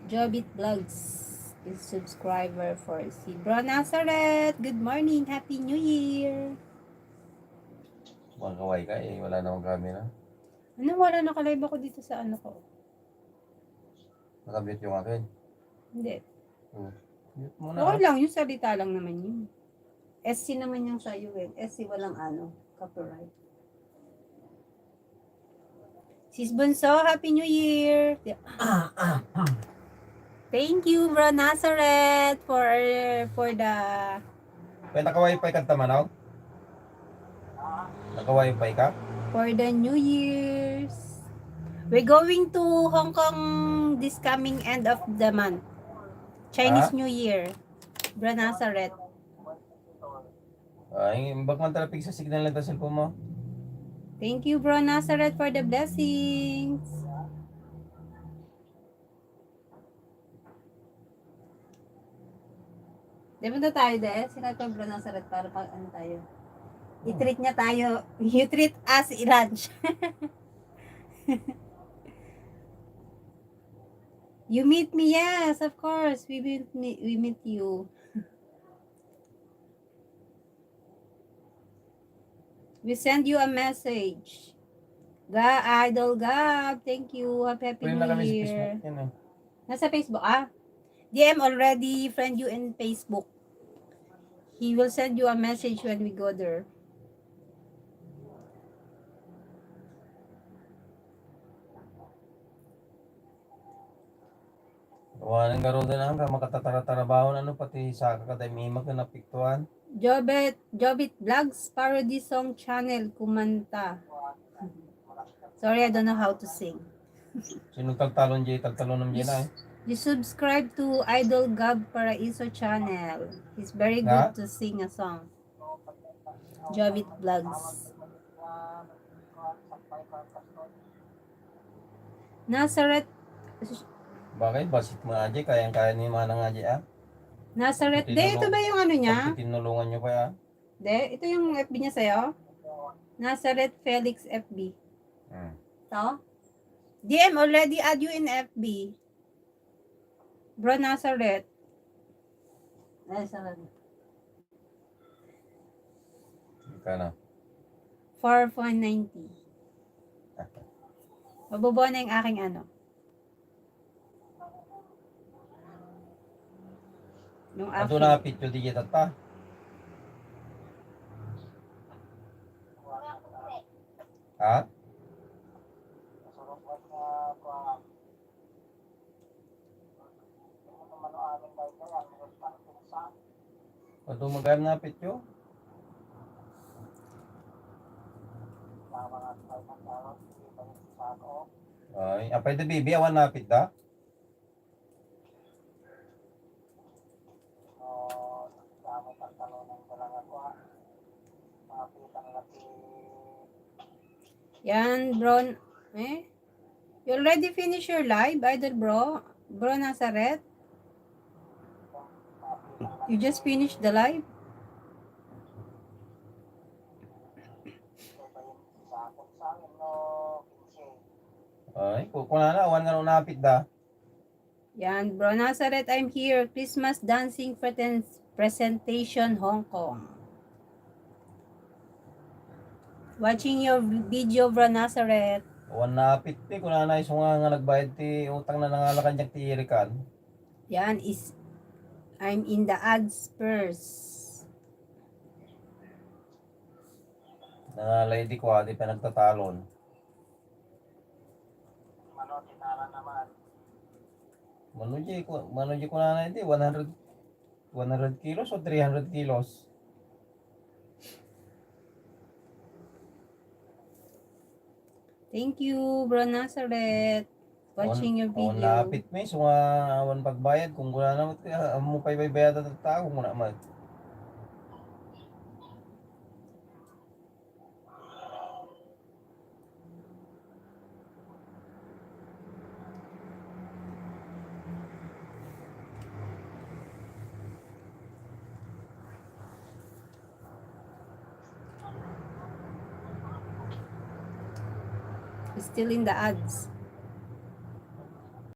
Jobit Vlogs is subscriber for si Bro Nazareth. Good morning. Happy New Year. Magkaway ka eh, wala namang camera. Ano, wala nakalive ako dito sa ano ko. Nakabit yung akin. Hindi. Mute mo na. Okay lang, yung salita lang naman yun. SC naman yung sa'yo eh. SC walang copyright. Sis Bunso, Happy New Year! Thank you, Bro Nazareth, for the... Kaya naka-wifi ka tamanaw? Naka-wifi ka? For the New Year's. We're going to Hong Kong this coming end of the month. Chinese New Year. Bro Nazareth. Ay, bak man talapig sa signal lang ta cellphone mo. Thank you, Bro Nazareth, for the blessings. Di ba na tayo, de? Sinabi ko, Bro Nazareth, para pag ano tayo. I-treat niya tayo. You treat us lunch. You meet me, yes, of course. We meet you. We send you a message. Idol Gab, thank you. Happy Pwede na New kami sa Year. Facebook yan eh. Nasa Facebook, DM already, friend you in Facebook. He will send you a message when we go there. Gawa ng garo din ang makatatara-tarabahon ano pati sa kakadaymimak na napiktuan. Jobit Vlogs Parody Song Channel, kumanta. Sorry, I don't know how to sing. Sino tagtalon ng Jay na eh. You subscribe to Idol Gab Paraiso channel. He's very good to sing a song. Jobit Vlogs. Nazareth. Bakit? Basit mga Jay, kayang-kaya ni Manang Jay Nazareth. De, ito ba yung ano niya? Tinulungan nyo kaya? De, ito yung FB niya sa'yo? Nazareth Felix FB. Ito? DM already add you in FB. Bro Nazareth. Nazareth. Kana. 4,490. Mabubuo na yung aking ano. Yung Ato aking. na picture di kita ta. Ha? Ato magana na picture? Ay, apay de bibi awan napit da. Yan, bro. You already finished your live, Idol Bro? Bro Nazareth? You just finished the live? Ay, kuna na awan nga napit da. Yan, Bro Nazareth, I'm here. Christmas Dancing Presentation, Hong Kong. Watching your video, Bro Nazareth. Awan napit ti kuna na iso nga nagbayad ti utang na nangalakan jak ti irikan. Yan is, I'm in the ads first. Nangalay di ko di pa nagtatalon. Manuji ko na hindi 100 kilos o 300 kilos. Thank you, Bro Nazareth. Watching your video. Napit may so nga awan pagbayad kung wala naman mo pa ibayad at tao mo na mag. Still in the ads.